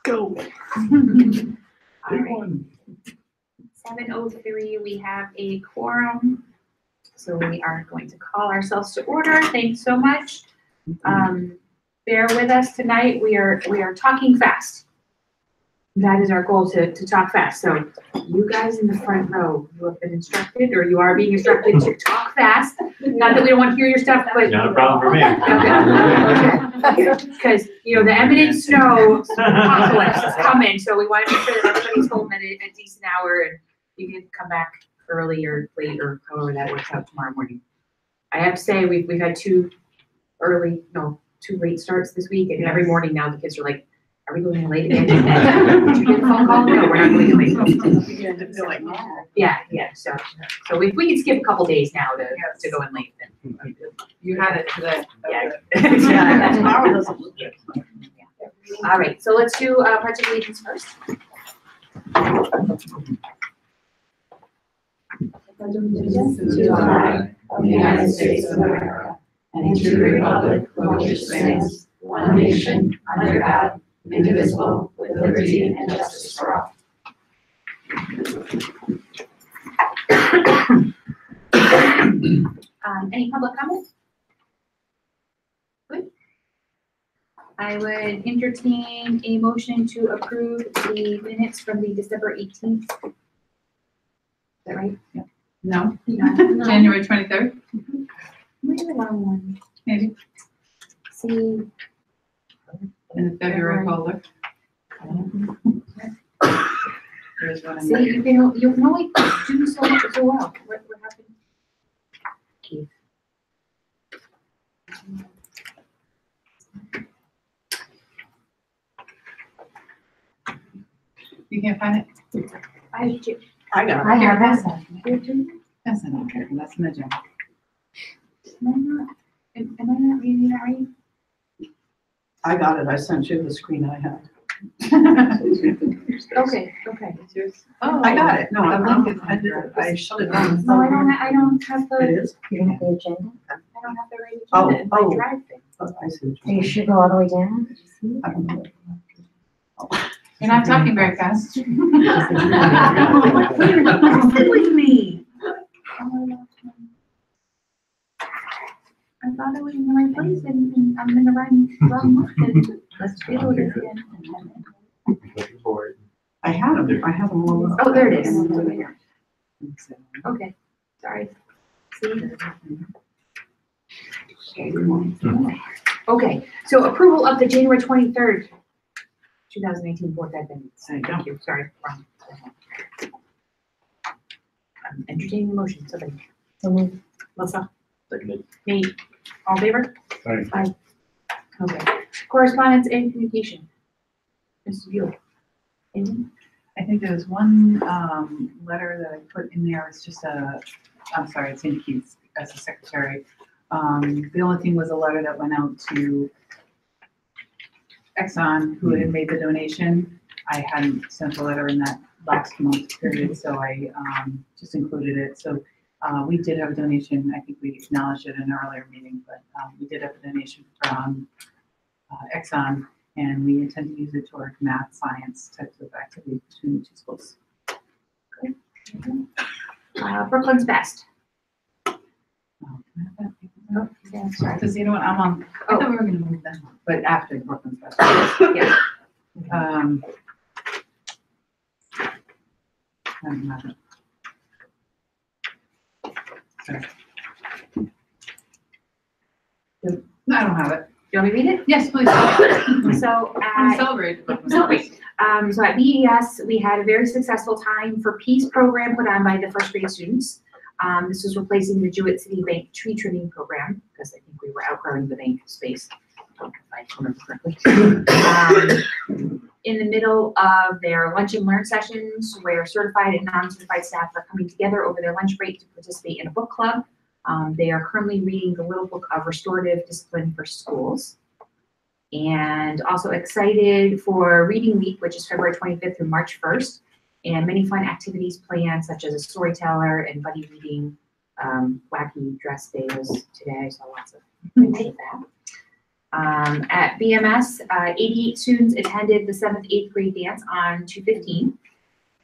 Go. All right. 7:03, we have a quorum. So we are going to call ourselves to order. Thanks so much. Bear with us tonight. We are talking fast. That is our goal, to talk fast. So you guys in the front row, you have been instructed, or you are being instructed to talk fast. Not that we don't want to hear your stuff, but Not a problem for me. Okay. Because the imminent snow apocalypse is coming, so we want to make sure that everybody's home at a decent hour, and you can come back early or late or however that works out tomorrow morning. I have to say we've had two late starts this week, and every morning now the kids are like, "Are we going late again?" Did you get a phone call? No, we're not going late. Yeah. So if we can skip a couple days now to go in late, then You had it today. yeah. Tomorrow doesn't look good. All right, so let's do pledge of allegiance first. Allegiance to the flag of the United States of America and to the republic for which it stands, one nation, under God, indivisible, with liberty and justice for all. Any public comment? Good. I would entertain a motion to approve the minutes from the December 18th. Is that right? No, No. January 23rd, Maybe the wrong one. maybe, See. in the February folder. There's one in See, there. you can only do so well. What happened? Keith. You can't find it? I do. I got it. I have that. That's not okay, that's in the agenda. Am I not reading that right? I got it. I sent you the screen I had. Okay. It's yours. Oh, I got it. No, The link is I did it. I shut it down. No, I don't have It the, is? You don't have the agenda? I don't have the right Oh, agenda in my oh. drive thing. Oh, I see. what Are you you're sure go all the way down? saying. I don't know. You're not talking very fast. With me. I thought I was in the right place and I'm in the wrong one. Let's reload it again. Looking forward. I had them. I have them all. Oh, there it is. Over here. Okay, sorry. See? Okay, so approval of the January 23rd, 2018 board admin. Thank you, sorry. Wrong. Entertaining motion, somebody. Melissa? Seconded. Nate? All in favor? Aye. Aye. Okay. Correspondence and communication. Mr. Buell. Anything? I think there was one letter that I put in there. It's just I'm sorry, it's in Keith's as a secretary. The only thing was a letter that went out to Exxon, who had made the donation. I hadn't sent a letter in that last month period, so I just included it. So we did have a donation. I think we acknowledged it in an earlier meeting, but we did have a donation from Exxon, and we intend to use it toward math, science types of activities between the two schools. Good. Brooklyn's Best. Oh, yeah, sorry. Because you know what, I'm on, I thought we were gonna move that one, but after Brooklyn's Best. Yeah. I don't have it. Sorry. No, I don't have it. Do you want me to read it? Yes, please. So I'm celebrating. So at BES, we had a very successful Time for Peace program put on by the first grade students. This was replacing the Jewett City Bank tree trimming program, because I think we were outgrowing the bank space, if I remember correctly. In the middle of their lunch and learn sessions, where certified and non-certified staff are coming together over their lunch break to participate in a book club. They are currently reading the Little Book of Restorative Discipline for Schools. And also excited for Reading Week, which is February 25th through March 1st. And many fun activities planned, such as a storyteller and buddy reading. Wacky dress day was today. I saw lots of pictures of that. At BMS, 88 students attended the 7th, 8th grade dance on 2/15.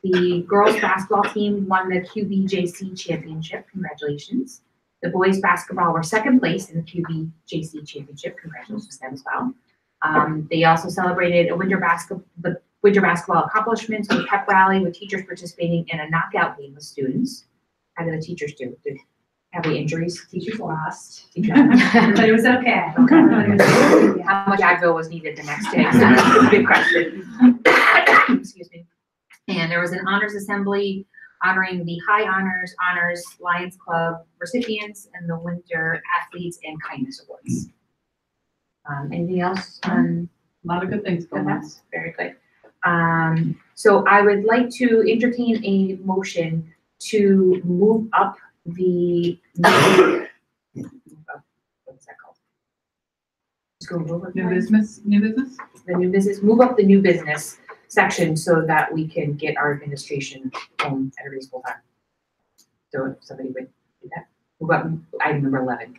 The girls basketball team won the QBJC championship. Congratulations. The boys basketball were second place in the QBJC championship. Congratulations to them as well. They also celebrated the winter basketball accomplishments with pep rally, with teachers participating in a knockout game with students. How did the teachers do? Did have any injuries? Teachers lost, Okay. but it was okay. Everybody was okay. How much Advil was needed the next day? So that's a big question. Excuse me. And there was an honors assembly honoring the High Honors Lions Club recipients, and the Winter Athletes and Kindness Awards. Anything else on A lot of good things going on. that's very good. So I would like to entertain a motion to move up the what's that called? Just go over New business? the new business, move up the new business section so that we can get our administration home at a reasonable time. So if somebody would do that, move up item number 11.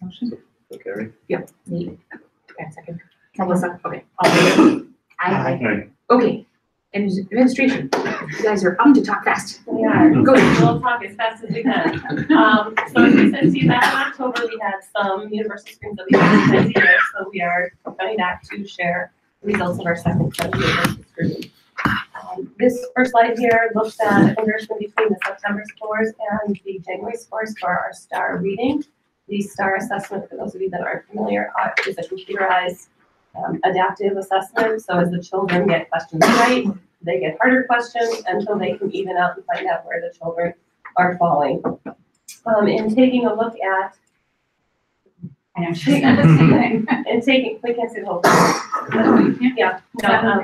Motion? Okay, right? Need, okay, second. Melissa, okay. All in favor? Aye. Okay, and administration, you guys are up to talk fast. We are. Go ahead. We'll talk as fast as we can. So as we said to you back in October, we had some universal screens that we did this year, so we are coming back to share the results of our second set of universal screens. This first slide here looks at a comparison between the September scores and the January scores for our STAR reading. The STAR assessment, for those of you that aren't familiar, is a computerized adaptive assessment. So as the children get questions right, they get harder questions until they can even out and find out where the children are falling. In taking a look at, I know, she's got the same thing. and taking, we can't see the whole thing. Yeah. Cut off.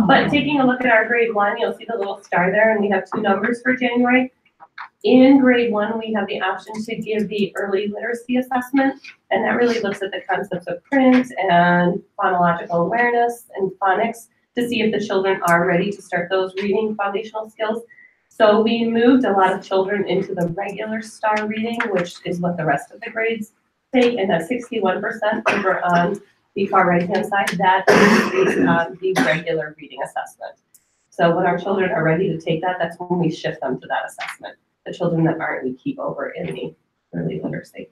But taking a look at our grade 1, you'll see the little star there, and we have 2 numbers for January. In grade 1, we have the option to give the early literacy assessment, and that really looks at the concepts of print and phonological awareness and phonics to see if the children are ready to start those reading foundational skills. So we moved a lot of children into the regular STAR reading, which is what the rest of the grades take, and that 61% over on the far right-hand side, that is the regular reading assessment. So when our children are ready to take that, that's when we shift them to that assessment. The children that aren't, we keep over in the early literacy.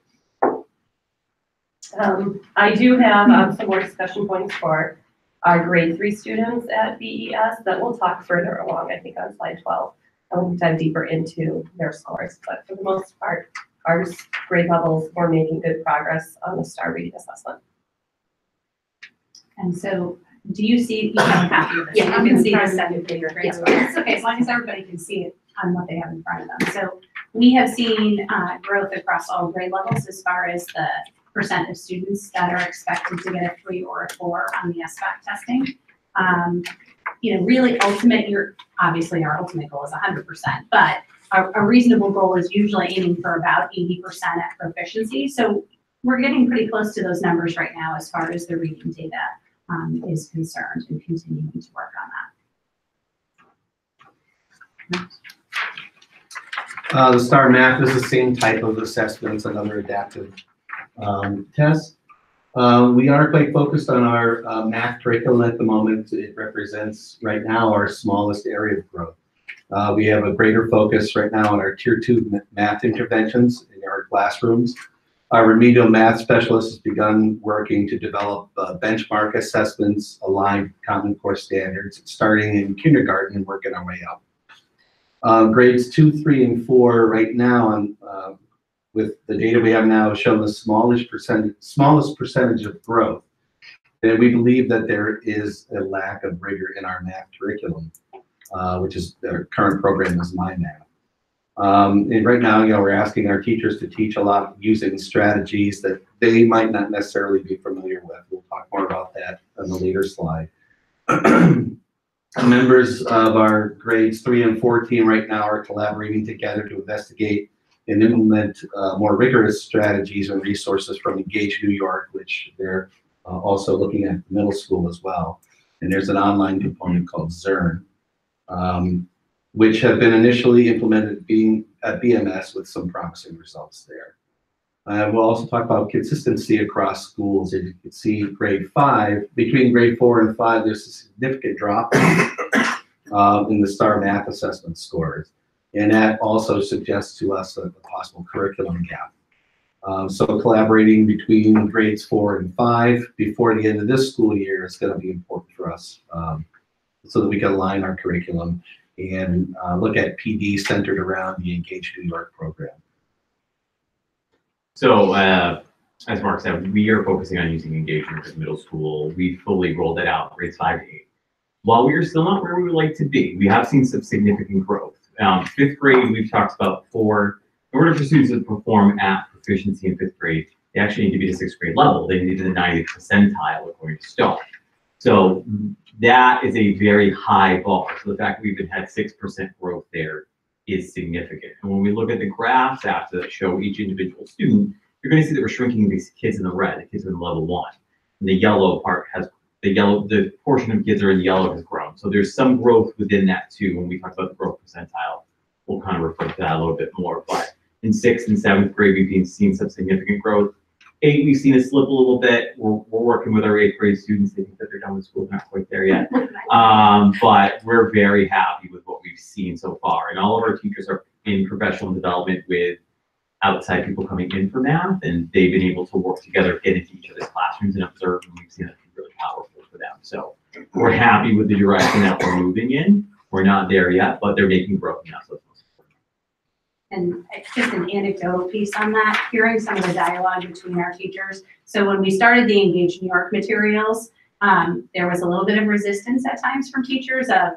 I do have some more discussion points for our grade 3 students at BES that we'll talk further along, I think on slide 12. I'll dive deeper into their scores, but for the most part, our grade levels were making good progress on the STAR reading assessment. And so, do you see, you have a copy of this? Yeah, You can see the I'm second figure grades. Yeah. It's okay, as long as everybody can see it on what they have in front of them. So we have seen growth across all grade levels as far as the percent of students that are expected to get a 3 or a 4 on the SBAC testing. You know, really obviously our ultimate goal is 100%, but a reasonable goal is usually aiming for about 80% at proficiency. So we're getting pretty close to those numbers right now as far as the reading data is concerned, and continuing to work on that. The STAR Math is the same type of assessment. It's another adaptive test. We are quite focused on our math curriculum at the moment. It represents right now our smallest area of growth. We have a greater focus right now on our Tier 2 math interventions in our classrooms. Our remedial math specialist has begun working to develop benchmark assessments aligned with Common Core standards, starting in kindergarten and working our way up. Grades 2, 3, and 4 right now, with the data we have now, shown the smallest percentage of growth. And we believe that there is a lack of rigor in our math curriculum, which is our current program is MyMath. And right now, we're asking our teachers to teach a lot using strategies that they might not necessarily be familiar with. We'll talk more about that on the later slide. Members of our grades 3 and 4 team right now are collaborating together to investigate and implement more rigorous strategies and resources from Engage New York, which they're also looking at middle school as well. And there's an online component called Zern, which have been initially implemented BMS with some promising results there. We'll also talk about consistency across schools. As you can see, grade 5, between grade 4 and 5, there's a significant drop in the STAR math assessment scores. And that also suggests to us a possible curriculum gap. So collaborating between grades 4 and 5 before the end of this school year is going to be important for us, so that we can align our curriculum and look at PD centered around the Engage New York program. So, as Mark said, we are focusing on using engagement at middle school. We fully rolled it out grades 5 to 8. While we are still not where we would like to be, we have seen some significant growth. 5th grade, we've talked about in order for students to perform at proficiency in 5th grade, they actually need to be to 6th grade level. They need to be the 90th percentile according to STAR. So that is a very high bar. So the fact that we've had 6% growth there is significant. And when we look at the graphs after that show each individual student, you're going to see that we're shrinking these kids in the red, the kids in level 1. And the yellow part has, the portion of kids that are in the yellow has grown. So there's some growth within that too. When we talk about the growth percentile, we'll kind of refer to that a little bit more. But in 6th and 7th grade, we've seen some significant growth. 8, we've seen it slip a little bit. We're working with our 8th grade students. They think that they're done with school. They're not quite there yet. But we're very happy with what we've seen so far. And all of our teachers are in professional development with outside people coming in for math, and they've been able to work together, get into each other's classrooms and observe, and we've seen it be really powerful for them. So we're happy with the direction that we're moving in. We're not there yet, but they're making growth now. So And just an anecdotal piece on that, hearing some of the dialogue between our teachers. So when we started the Engage New York materials, there was a little bit of resistance at times from teachers of,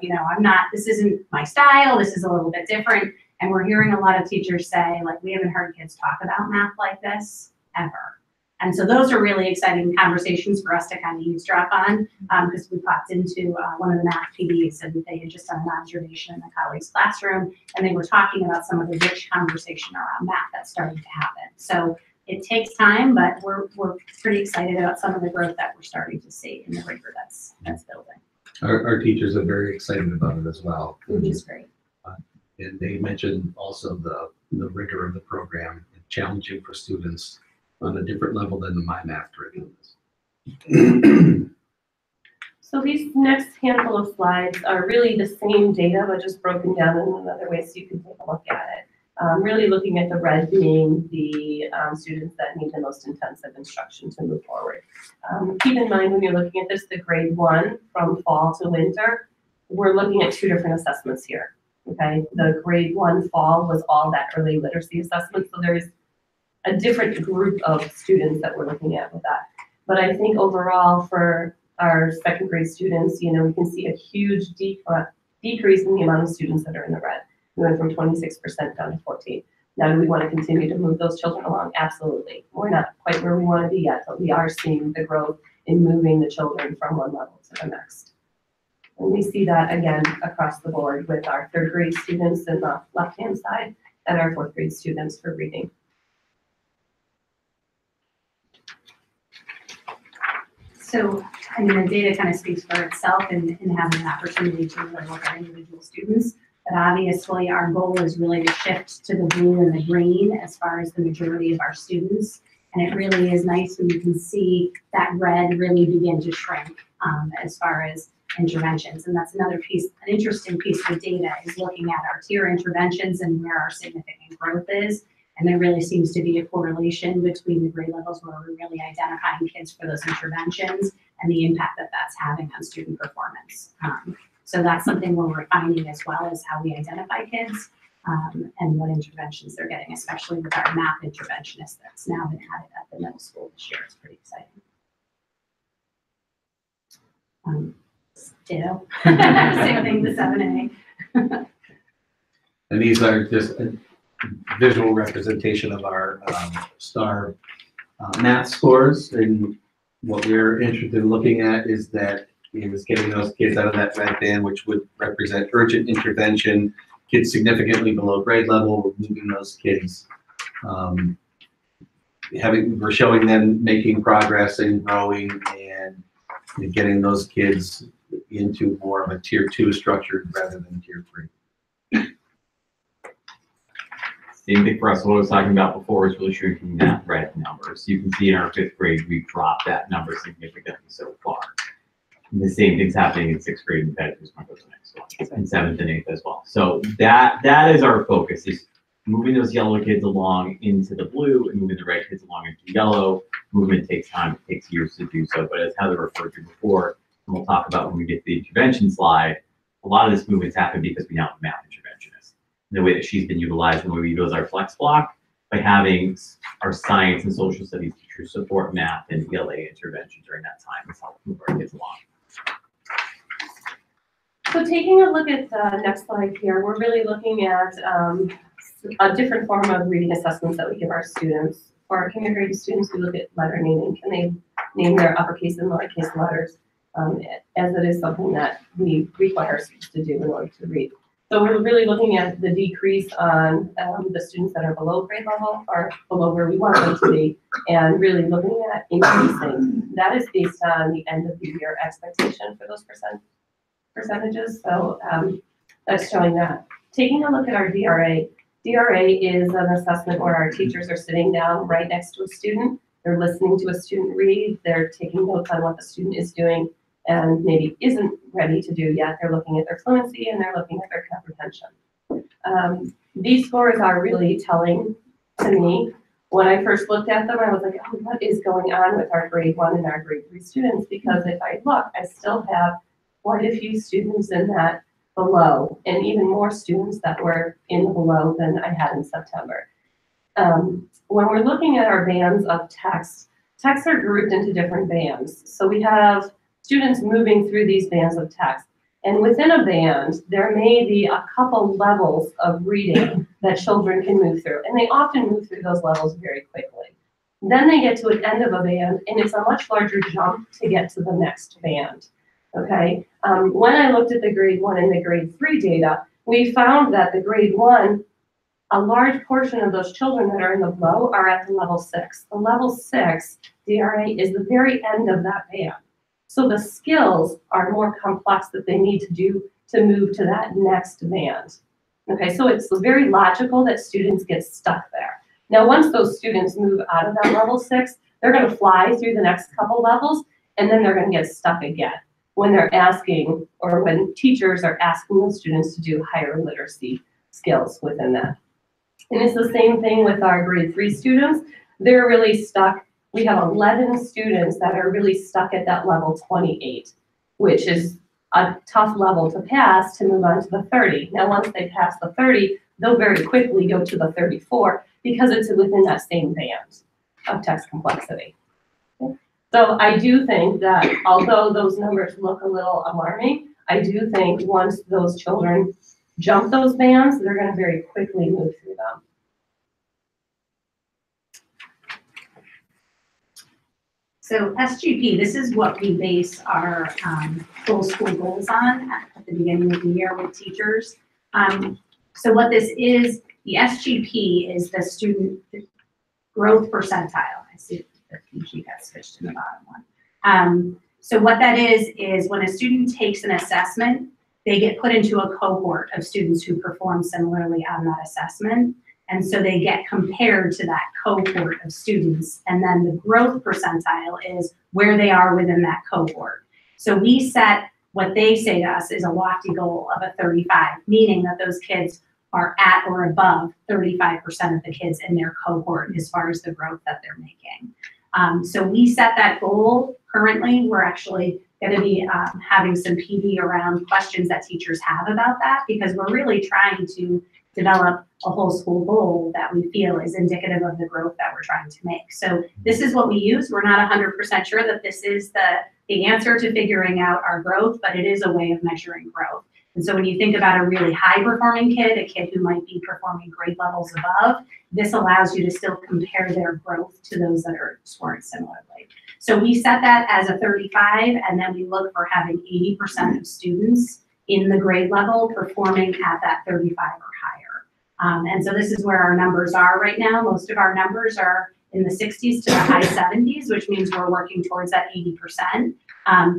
this isn't my style, this is a little bit different. And we're hearing a lot of teachers say, like, we haven't heard kids talk about math like this ever. And so those are really exciting conversations for us to kind of eavesdrop on, because we popped into one of the math PDs and they had just done an observation in the colleague's classroom, and they were talking about some of the rich conversation around math that's starting to happen. So it takes time, but we're pretty excited about some of the growth that we're starting to see in the rigor that's building. Our teachers are very excited about it as well. Which is great. And they mentioned also the rigor of the program, challenging for students on a different level than the My Math curriculum is. So these next handful of slides are really the same data, but just broken down in another way so you can take a look at it. Really looking at the red being the students that need the most intensive instruction to move forward. Keep in mind when you're looking at this, the grade 1 from fall to winter, we're looking at 2 different assessments here. Okay, the grade 1 fall was all that early literacy assessment, so there's a different group of students that we're looking at with that. But I think overall for our 2nd grade students, we can see a huge decrease in the amount of students that are in the red. We went from 26% down to 14%. Now, do we want to continue to move those children along? Absolutely. We're not quite where we want to be yet, but we are seeing the growth in moving the children from one level to the next. And we see that again across the board with our 3rd grade students in the left-hand side and our 4th grade students for reading. So, the data kind of speaks for itself in having an opportunity to really look at individual students. But obviously, our goal is really to shift to the blue and the green as far as the majority of our students. And it really is nice when you can see that red really begin to shrink as far as interventions. And that's another piece, an interesting piece of data is looking at our tier interventions and where our significant growth is. And there really seems to be a correlation between the grade levels where we're really identifying kids for those interventions and the impact that that's having on student performance. So that's something we're refining as well as how we identify kids and what interventions they're getting, especially with our math interventionist that's now been added at the middle school this year. It's pretty exciting. Ditto. Same thing with 7A. And these are just a visual representation of our STAR math scores. And what we're interested in looking at is that is getting those kids out of that red band, which would represent urgent intervention, kids significantly below grade level, moving those kids. We're showing them making progress and growing and getting those kids into more of a tier 2 structure rather than tier 3. Same thing for us. What I was talking about before is really shrinking that red number. So you can see in our 5th grade, we've dropped that number significantly so far. And the same thing's happening in 6th grade, and that is going to go to the next one, and 7th and 8th as well. So that is our focus, is moving those yellow kids along into the blue and moving the red kids along into yellow. Movement takes time, it takes years to do so, but as Heather referred to before, and we'll talk about when we get to the intervention slide, a lot of this movement's happened because we now have a math interventionist. And the way that she's been utilized and the way we use our flex block by having our science and social studies teachers support math and ELA intervention during that time has helped move our kids along. So taking a look at the next slide here, we're really looking at a different form of reading assessments that we give our students. For our kindergarten students, we look at letter naming. Can they name their uppercase and lowercase letters? As it is something that we require students to do in order to read. So we're really looking at the decrease on the students that are below grade level or below where we want them to be, and really looking at increasing. That is based on the end of the year expectation for those percentages. So that's showing that. Taking a look at our DRA. DRA is an assessment where our teachers are sitting down right next to a student. They're listening to a student read. They're taking notes on what the student is doing and maybe isn't ready to do yet. They're looking at their fluency and they're looking at their comprehension. These scores are really telling to me. When I first looked at them, I was like, oh, what is going on with our grade 1 and our grade 3 students? Because if I look, I still have quite a few students in that below, and even more students that were in the below than I had in September. When we're looking at our bands of texts are grouped into different bands. So we have students moving through these bands of text. And within a band, there may be a couple levels of reading that children can move through. And they often move through those levels very quickly. Then they get to an end of a band, and it's a much larger jump to get to the next band. Okay, when I looked at the grade 1 and the grade 3 data, we found that the grade 1, a large portion of those children that are in the below are at the level 6. The level 6 DRA is the very end of that band. So the skills are more complex that they need to do to move to that next band. Okay, so it's very logical that students get stuck there. Now, once those students move out of that level 6, they're going to fly through the next couple levels, and then they're going to get stuck again when they're asking, or when teachers are asking those students to do higher literacy skills within that. And it's the same thing with our grade 3 students. They're really stuck. We have 11 students that are really stuck at that level 28, which is a tough level to pass to move on to the 30. Now, once they pass the 30, they'll very quickly go to the 34 because it's within that same band of text complexity. Okay. So I do think that although those numbers look a little alarming, I do think once those children jump those bands, they're going to very quickly move through them. So SGP, this is what we base our full school goals on at the beginning of the year with teachers. So what this is, the SGP is the student growth percentile. I see the PG got switched in the bottom one. So what that is when a student takes an assessment, they get put into a cohort of students who perform similarly on that assessment. And so they get compared to that cohort of students. And then the growth percentile is where they are within that cohort. So we set what they say to us is a lofty goal of a 35, meaning that those kids are at or above 35% of the kids in their cohort as far as the growth that they're making. So we set that goal. Currently, we're actually going to be having some PD around questions that teachers have about that, because we're really trying to develop a whole school goal that we feel is indicative of the growth that we're trying to make. So this is what we use. We're not 100% sure that this is the answer to figuring out our growth, but it is a way of measuring growth. And so when you think about a really high performing kid, a kid who might be performing grade levels above, this allows you to still compare their growth to those that are scoring similarly. So we set that as a 35, and then we look for having 80% of students in the grade level performing at that 35 or higher. And so this is where our numbers are right now. Most of our numbers are in the 60s to the high 70s, which means we're working towards that 80%.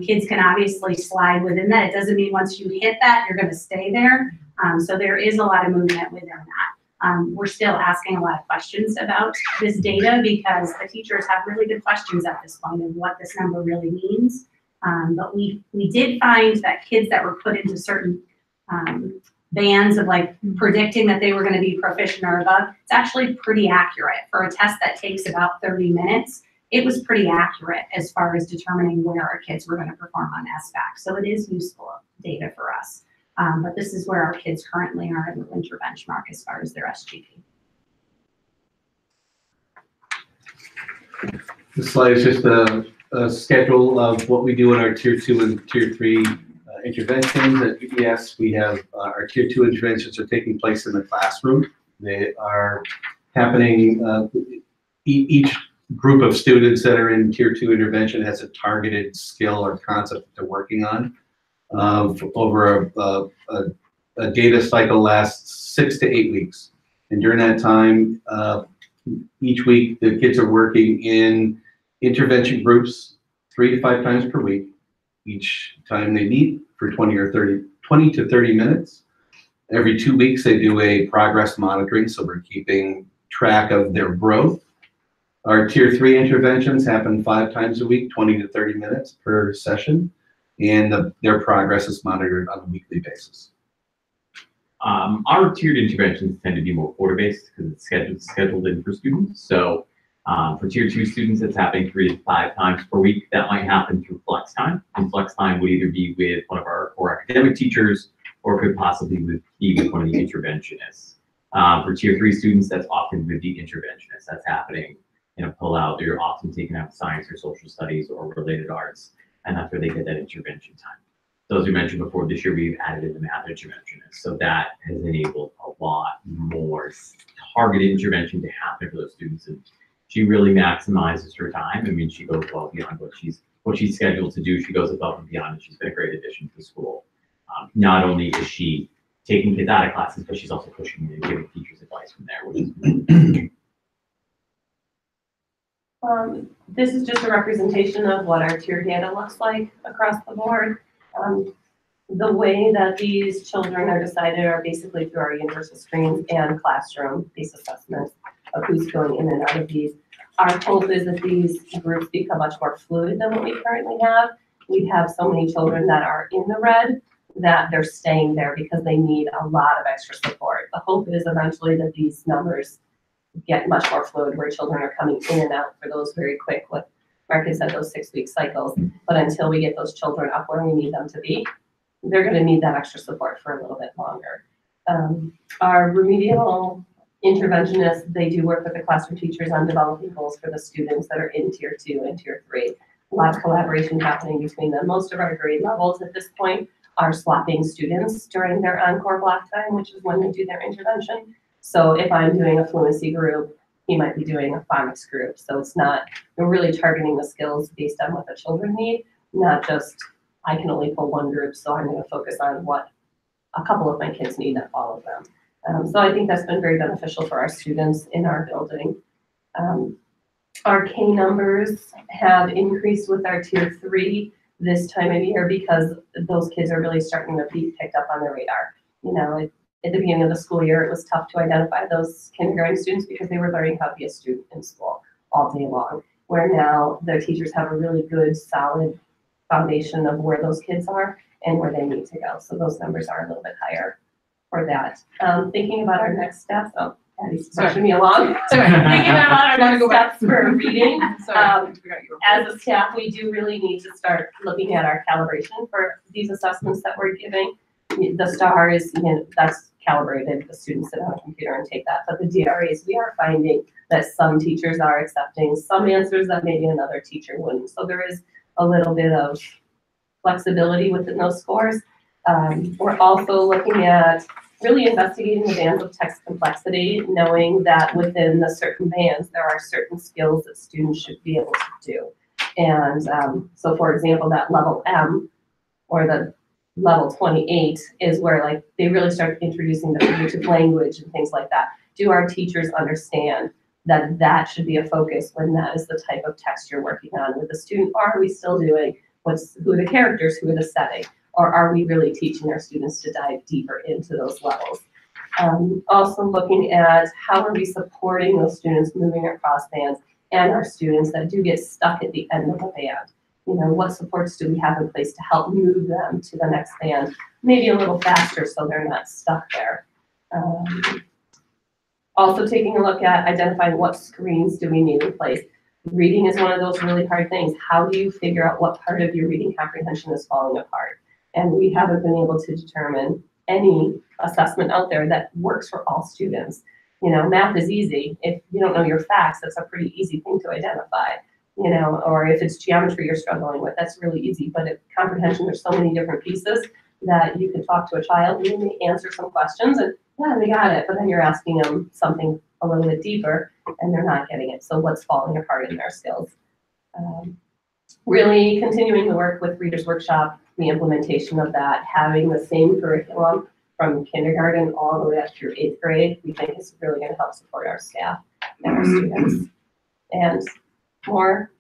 Kids can obviously slide within that. It doesn't mean once you hit that, you're going to stay there. So there is a lot of movement within that. We're still asking a lot of questions about this data because the teachers have really good questions at this point of what this number really means. But we did find that kids that were put into certain bands of like predicting that they were going to be proficient or above, it's actually pretty accurate. For a test that takes about 30 minutes, it was pretty accurate as far as determining where our kids were going to perform on SBAC. So it is useful data for us. But this is where our kids currently are in the winter benchmark as far as their SGP. This slide is just a schedule of what we do in our tier 2 and tier 3 interventions. At UPS, we have our tier 2 interventions are taking place in the classroom. They are happening, each group of students that are in tier 2 intervention has a targeted skill or concept that they're working on. Over a data cycle lasts 6 to 8 weeks. And during that time, each week the kids are working in intervention groups 3 to 5 times per week. Each time they meet for 20 to 30 minutes. Every 2 weeks they do a progress monitoring, so we're keeping track of their growth. Our tier 3 interventions happen 5 times a week, 20 to 30 minutes per session, and their progress is monitored on a weekly basis. Our tiered interventions tend to be more quarter-based because it's scheduled in for students. So for tier 2 students, it's happening 3 to 5 times per week. That might happen through flex time. And flex time would either be with one of our core academic teachers or could possibly be with one of the interventionists. For tier 3 students, that's often with the interventionist. That's happening in a pull-out. They're often taking out science or social studies or related arts, and that's where they get that intervention time. So as we mentioned before, this year we've added in the math interventionist. So that has enabled a lot more targeted intervention to happen for those students. And she really maximizes her time. I mean, she goes well beyond what she's scheduled to do. She goes above and beyond, and she's been a great addition to the school. Not only is she taking kids out of classes, but she's also pushing and giving teachers advice from there, which is This is just a representation of what our tier data looks like across the board. The way that these children are decided are basically through our universal screens and classroom-based assessments of who's going in and out of these. Our hope is that these groups become much more fluid than what we currently have. We have so many children that are in the red that they're staying there because they need a lot of extra support. The hope is eventually that these numbers get much more fluid where children are coming in and out for those very quick, what Mark has said, those 6-week cycles. But until we get those children up where we need them to be, they're going to need that extra support for a little bit longer. Our remedial interventionists, they do work with the classroom teachers on developing goals for the students that are in tier 2 and tier 3. A lot of collaboration happening between them. Most of our grade levels at this point are swapping students during their encore block time, which is when they do their intervention. So if I'm doing a fluency group, he might be doing a phonics group. So it's not, we're really targeting the skills based on what the children need, not just, I can only pull one group, so I'm going to focus on what a couple of my kids need, not all of them. So I think that's been very beneficial for our students in our building. Our K numbers have increased with our tier 3 this time of year because those kids are really starting to be picked up on the radar. You know, at the beginning of the school year, it was tough to identify those kindergarten students because they were learning how to be a student in school all day long, where now their teachers have a really good, solid foundation of where those kids are and where they need to go. So those numbers are a little bit higher for that. Thinking about our next steps, Patty's pushing me along. Thinking about our next steps for reading. As a staff, we do really need to start looking at our calibration for these assessments that we're giving. The STAR is, you know, that's calibrated. The students sit on a computer and take that. But the DRAs, we are finding that some teachers are accepting some answers that maybe another teacher wouldn't. So there is a little bit of flexibility within those scores. We're also looking at really investigating the bands of text complexity, knowing that within the certain bands, there are certain skills that students should be able to do. And so for example, that level M or the level 28 is where like they really start introducing the figurative language and things like that. Do our teachers understand that that should be a focus when that is the type of text you're working on with the student? Or are we still doing who are the characters, who are the setting? Or are we really teaching our students to dive deeper into those levels? Also looking at how are we supporting those students moving across bands and our students that do get stuck at the end of a band. You know, what supports do we have in place to help move them to the next band, maybe a little faster so they're not stuck there. Also taking a look at identifying what screens do we need in place. Reading is one of those really hard things. How do you figure out what part of your reading comprehension is falling apart? And we haven't been able to determine any assessment out there that works for all students. You know, math is easy. If you don't know your facts, that's a pretty easy thing to identify. You know, or if it's geometry you're struggling with, that's really easy. But if comprehension, there's so many different pieces that you can talk to a child and they may answer some questions and yeah, they got it. But then you're asking them something a little bit deeper and they're not getting it. So what's falling apart in their skills? Really continuing to work with Reader's Workshop, the implementation of that, having the same curriculum from kindergarten all the way up through 8th grade, we think is really going to help support our staff and our students. And more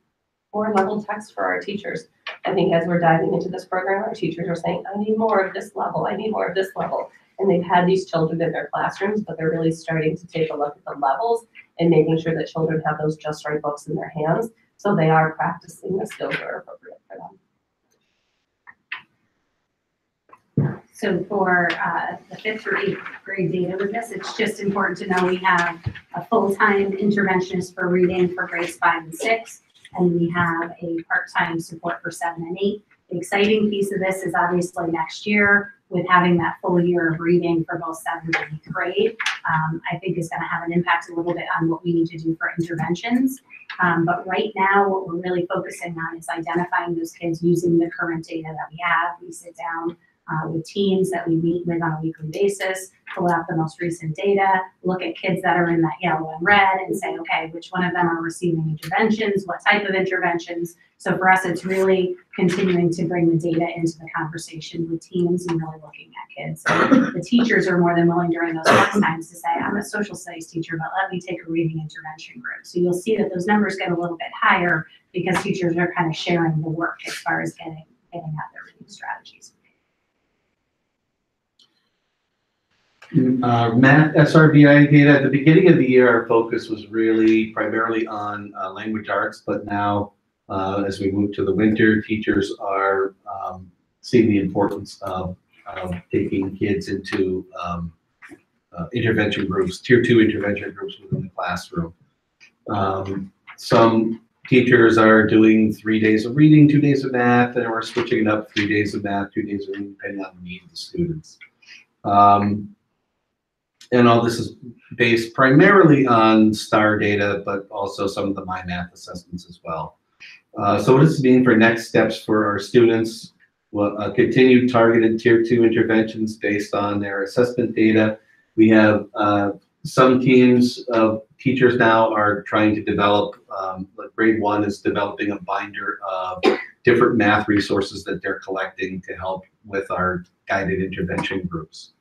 level text for our teachers. I think as we're diving into this program, our teachers are saying, I need more of this level, I need more of this level. And they've had these children in their classrooms, but they're really starting to take a look at the levels and making sure that children have those just right books in their hands, so they are practicing the skills that are appropriate for them. So for the 5th through 8th grade data with this, it's just important to know we have a full-time interventionist for reading for grades 5 and 6, and we have a part-time support for 7 and 8. The exciting piece of this is obviously next year, with having that full year of reading for both 7th and 8th grade, I think is going to have an impact a little bit on what we need to do for interventions. But right now, what we're really focusing on is identifying those kids using the current data that we have. We sit down with teams that we meet with on a weekly basis, pull out the most recent data, look at kids that are in that yellow and red and say, okay, which one of them are receiving interventions, what type of interventions. So for us, it's really continuing to bring the data into the conversation with teams and really looking at kids. So the teachers are more than willing during those flex times to say, I'm a social studies teacher, but let me take a reading intervention group. So you'll see that those numbers get a little bit higher because teachers are kind of sharing the work as far as getting at their reading strategies. Math SRBI data, at the beginning of the year, our focus was really primarily on language arts, but now as we move to the winter, teachers are seeing the importance of taking kids into intervention groups, tier 2 intervention groups within the classroom. Some teachers are doing 3 days of reading, 2 days of math, and we're switching it up 3 days of math, 2 days of reading, depending on the needs of the students. And all this is based primarily on STAR data, but also some of the MyMath assessments as well. So what does this mean for next steps for our students? Well, continued targeted tier 2 interventions based on their assessment data. We have some teams of teachers now are trying to develop, like grade 1 is developing a binder of different math resources that they're collecting to help with our guided intervention groups.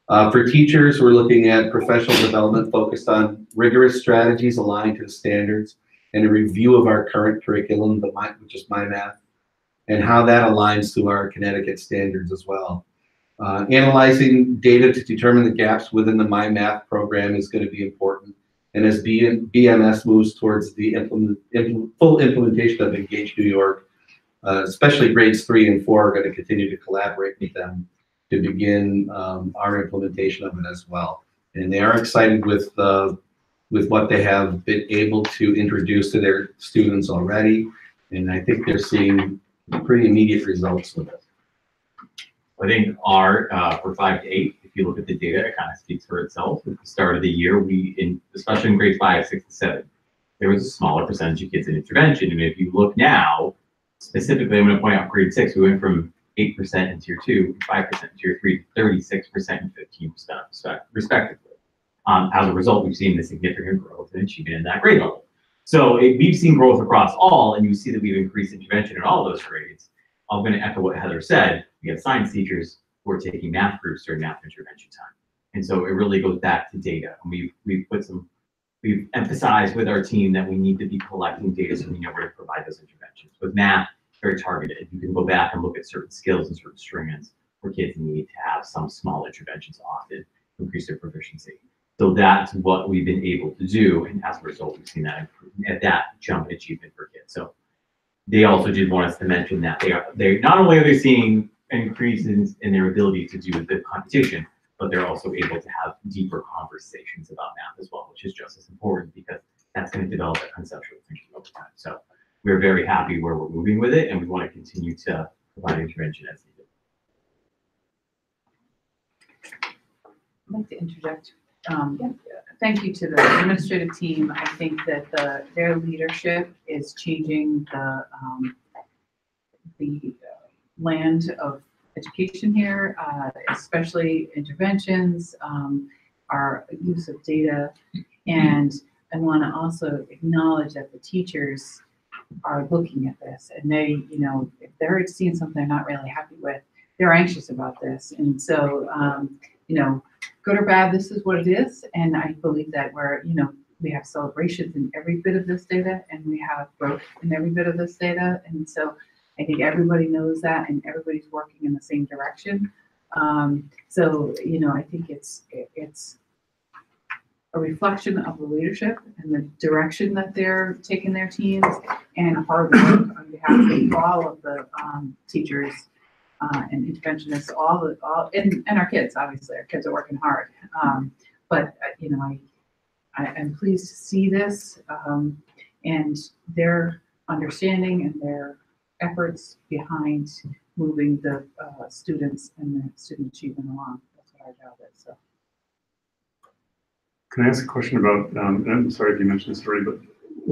For teachers, we're looking at professional development focused on rigorous strategies aligned to the standards and a review of our current curriculum, which is MyMath, and how that aligns to our Connecticut standards as well. Analyzing data to determine the gaps within the MyMath program is going to be important. And as BMS moves towards the full implementation of Engage New York, especially grades 3 and 4 are going to continue to collaborate with them to begin our implementation of it as well. And they are excited with what they have been able to introduce to their students already. And I think they're seeing pretty immediate results with it. I think our, for 5 to 8, if you look at the data, it kind of speaks for itself. At the start of the year, especially in grades 5, 6, and 7, there was a smaller percentage of kids in intervention. And if you look now, specifically, I'm going to point out grade 6, we went from 8% in tier 2, 5% in tier 3, 36% and 15% respectively. As a result, we've seen the significant growth in achievement in that grade level. So we've seen growth across all, and you see that we've increased intervention in all those grades. I'm going to echo what Heather said. We have science teachers who are taking math groups during math intervention time. And so it really goes back to data. And we've emphasized with our team that we need to be collecting data so we know where to provide those interventions. With math, very targeted. You can go back and look at certain skills and certain strands where kids need to have some small interventions often. increase their proficiency. So that's what we've been able to do, and as a result, we've seen that jump in achievement for kids. So they also did want us to mention that they not only are they seeing an increase in their ability to do the competition, but they're also able to have deeper conversations about math as well, which is just as important because that's going to develop that conceptual thinking over time. So we're very happy where we're moving with it, and we want to continue to provide intervention as needed. I'd like to interject. Thank you to the administrative team. I think that their leadership is changing the land of education here, especially interventions, our use of data. And I want to also acknowledge that the teachers are looking at this, and they, if they're seeing something they're not really happy with, they're anxious about this. And so, good or bad, this is what it is. And I believe that we have celebrations in every bit of this data, and we have growth in every bit of this data. And so I think everybody knows that, and everybody's working in the same direction. I think it's a reflection of the leadership and the direction that they're taking their teams, and hard work on behalf of all of the teachers and interventionists, and our kids. Obviously, our kids are working hard. I'm pleased to see this and their understanding and their efforts behind moving the students and the student achievement along. That's what our job is. So. Can I ask a question about, and I'm sorry if you mentioned this already, but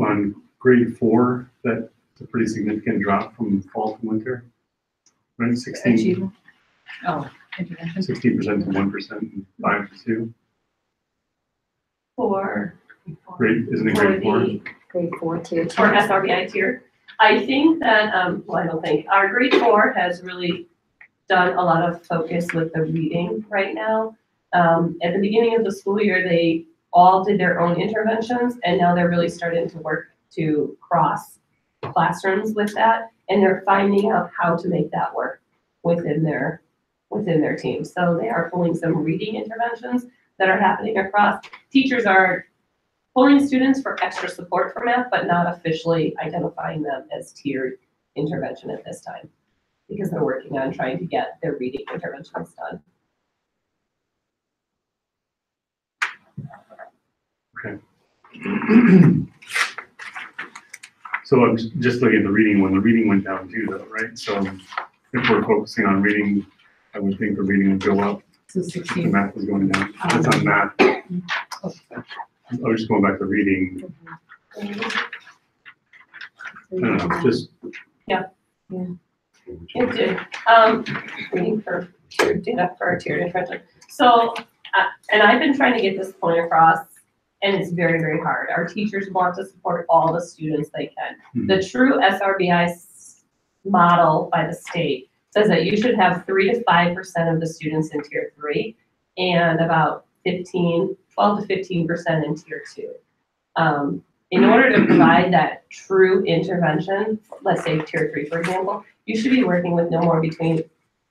on grade 4, that's a pretty significant drop from fall to winter, right? 16%. Achievement? Oh, intervention. 16% to 1% and 5 to 2. For Isn't it grade 4? Grade 4 tier. For SRBI tier. I think that, I don't think, our grade 4 has really done a lot of focus with the reading right now. At the beginning of the school year, they all did their own interventions, and now they're really starting to work to cross classrooms with that, and they're finding out how to make that work within their team. So they are pulling some reading interventions that are happening across. Teachers are pulling students for extra support for math, but not officially identifying them as tiered intervention at this time, because they're working on trying to get their reading interventions done. Okay. So I'm just looking at the reading one. The reading went down too, though, right? So if we're focusing on reading, I would think the reading would go up. So The 16. math was going down. That's not math. I was just going back to reading. I don't know, just. It did. Reading for tiered data for our tiered intervention. So, and I've been trying to get this point across, and it's very, very hard. Our teachers want to support all the students they can. The true SRBI model by the state says that you should have 3 to 5% of the students in tier 3 and about 12 to 15% in tier 2. In order to provide that true intervention, let's say tier 3, for example, you should be working with no more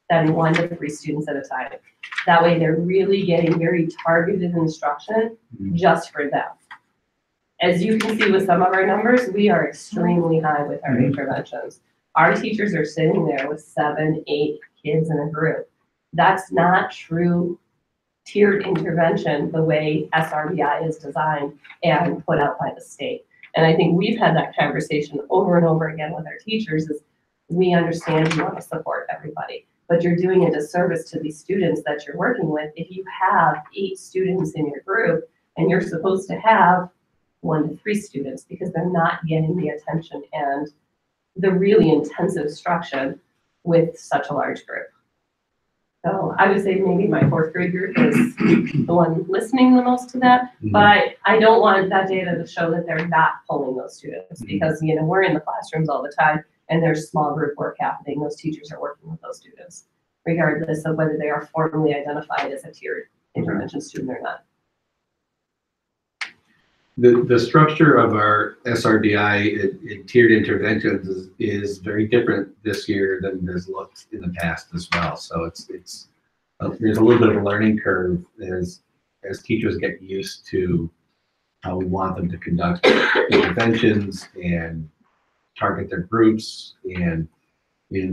than 1 to 3 students at a time. That way they're really getting very targeted instruction just for them. As you can see with some of our numbers, we are extremely high with our interventions. Our teachers are sitting there with 7, 8 kids in a group. That's not true tiered intervention the way SRBI is designed and put out by the state. And I think we've had that conversation over and over again with our teachers is we understand you want to support everybody, but you're doing a disservice to these students that you're working with if you have 8 students in your group and you're supposed to have 1 to 3 students because they're not getting the attention and the really intensive instruction with such a large group. So I would say maybe my 4th grade group is the one listening the most to that, but I don't want that data to show that they're not pulling those students because, we're in the classrooms all the time and there's small group work happening. Those teachers are working with those students, regardless of whether they are formally identified as a tiered intervention student or not. The structure of our SRBI in tiered interventions is very different this year than it has looked in the past as well. So it's there's a little bit of a learning curve as teachers get used to how we want them to conduct interventions and target their groups, and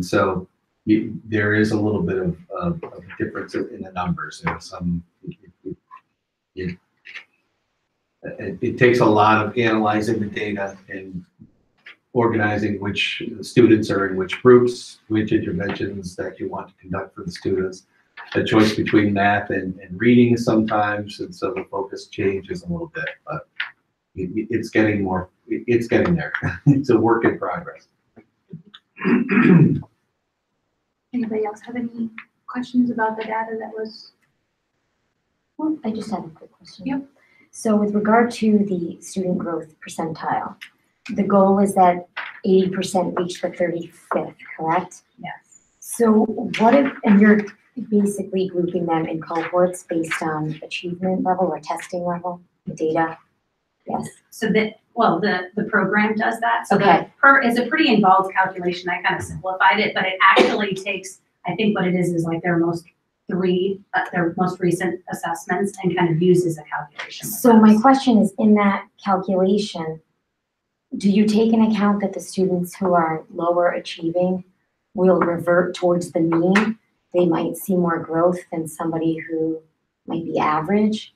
so there is a little bit of a difference in the numbers. And some it takes a lot of analyzing the data and organizing which students are in which groups, which interventions that you want to conduct for the students. A choice between math and reading sometimes, and so the focus changes a little bit, but it's getting there. It's a work in progress. Anybody else have any questions about the data that was? Well, I just have a quick question. Yep. So with regard to the student growth percentile, the goal is that 80% reach the 35th, correct? Yes. So what if, and you're basically grouping them in cohorts based on achievement level or testing level, the data? Yes. So the program does that. So Okay. it's a pretty involved calculation. I kind of simplified it, but it actually takes, I think what it is like their most recent assessments and kind of uses a calculation. with So my those. question is, in that calculation, do you take into account that the students who are lower achieving will revert towards the mean? They might see more growth than somebody who might be average?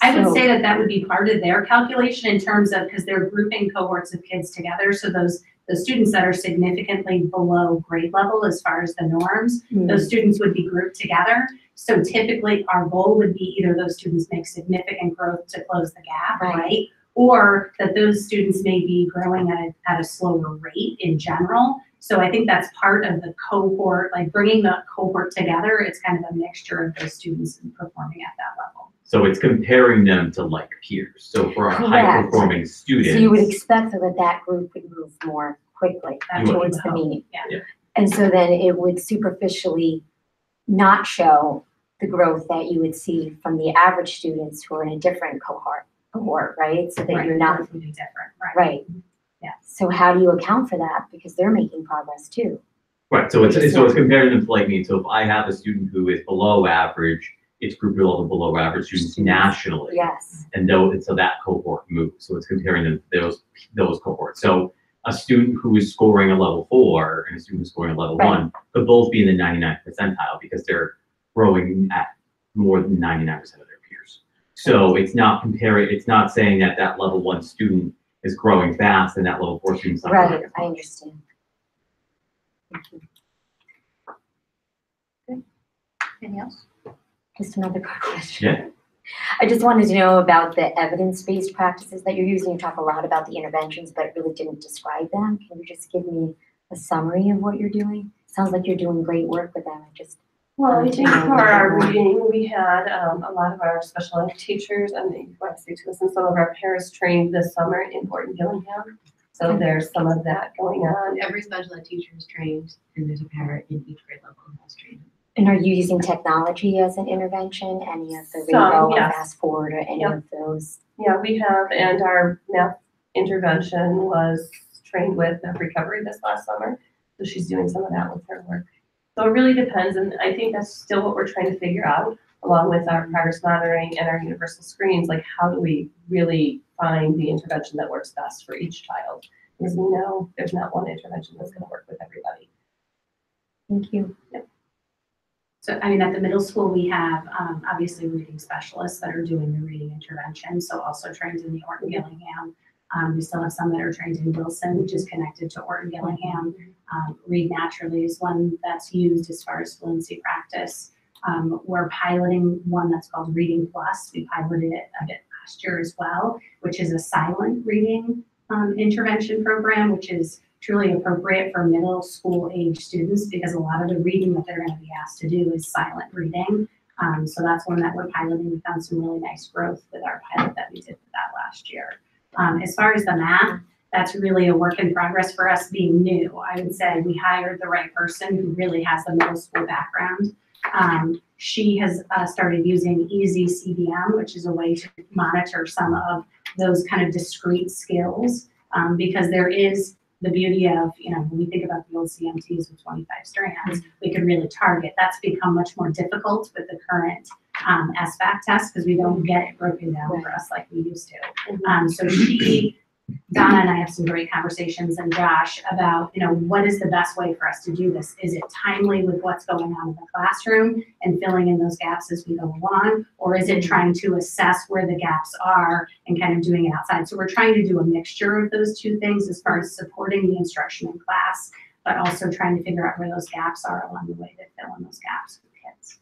I would So- say that would be part of their calculation in terms of, because they're grouping cohorts of kids together. So the students that are significantly below grade level as far as the norms, those students would be grouped together. So typically our goal would be either those students make significant growth to close the gap, Right. right? Or that those students may be growing at a slower rate in general. So I think that's part of the cohort, like bringing the cohort together. It's kind of a mixture of those students performing at that level. So it's comparing them to like peers. So for our high Correct. performing students. So you would expect that group would move more quickly That's what we towards the hope. mean. Yeah. And so then it would superficially not show the growth that you would see from the average students who are in a different cohort, right? So that Right, you're not, growth would be different, right? right? Yeah. So how do you account for that? Because they're making progress too. Right, so it's comparing them to like me. So if I have a student who is below average, it's grouped with all the below average students nationally. Yes. And so that cohort moves. So it's comparing them to those cohorts. So a student who is scoring a level 4 and a student who's scoring a level Right. 1 could both be in the 99th percentile because they're growing at more than 99% of their peers. So it's not saying that that level 1 student is growing fast and that level 4 student's not growing Right, as I much. understand. Thank you. Anything else? Just another quick question. Yeah. I just wanted to know about the evidence-based practices that you're using. You talk a lot about the interventions, but really didn't describe them. Can you just give me a summary of what you're doing? Sounds like you're doing great work with them. Well, I think for our reading, we had a lot of our special ed teachers and the USC tools and some of our parents trained this summer in Horton Gillingham. So there's some of that going on. Every special ed teacher is trained, and there's a parent in each grade level who has trained. And are you using technology as an intervention? Any of the Some, Rainbow or yes. Fast Forward or any Yep. of those? Yeah, we have, and our math intervention was trained with Math Recovery this last summer. So she's doing some of that with her work. So it really depends, and I think that's still what we're trying to figure out, along with our progress monitoring and our universal screens, like how do we really find the intervention that works best for each child? Because we know there's not one intervention that's gonna work with everybody. Thank you. So, I mean, at the middle school, we have, obviously reading specialists that are doing the reading intervention, so also trained in the Orton Gillingham. We still have some that are trained in Wilson, which is connected to Orton Gillingham. Read Naturally is one that's used as far as fluency practice. We're piloting one that's called Reading Plus. We piloted it a bit last year as well, which is a silent reading intervention program, which is truly appropriate for middle school age students because a lot of the reading that they're going to be asked to do is silent reading. So that's one that we're piloting. We found some really nice growth with our pilot that we did for that last year. As far as the math, that's really a work in progress for us being new. I would say we hired the right person who really has the middle school background. She has started using Easy CDM, which is a way to monitor some of those kind of discrete skills because there is the beauty of, when we think about the old CMTs with 25 strands, we could really target. That's become much more difficult with the current SBAC test because we don't get it broken down for us like we used to. So Donna and I have some great conversations, and Josh, about, what is the best way for us to do this? Is it timely with what's going on in the classroom and filling in those gaps as we go along? Or is it trying to assess where the gaps are and kind of doing it outside? So we're trying to do a mixture of those two things as far as supporting the instruction in class, but also trying to figure out where those gaps are along the way to fill in those gaps with kids.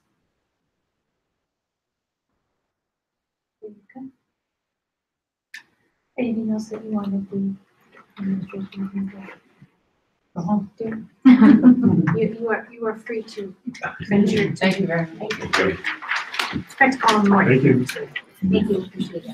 Okay. Anything else that you wanted the administration to do? Go home. You are free to finish your. Thank you very much. Expect to call in the morning. Thank you. Thank you, appreciate it.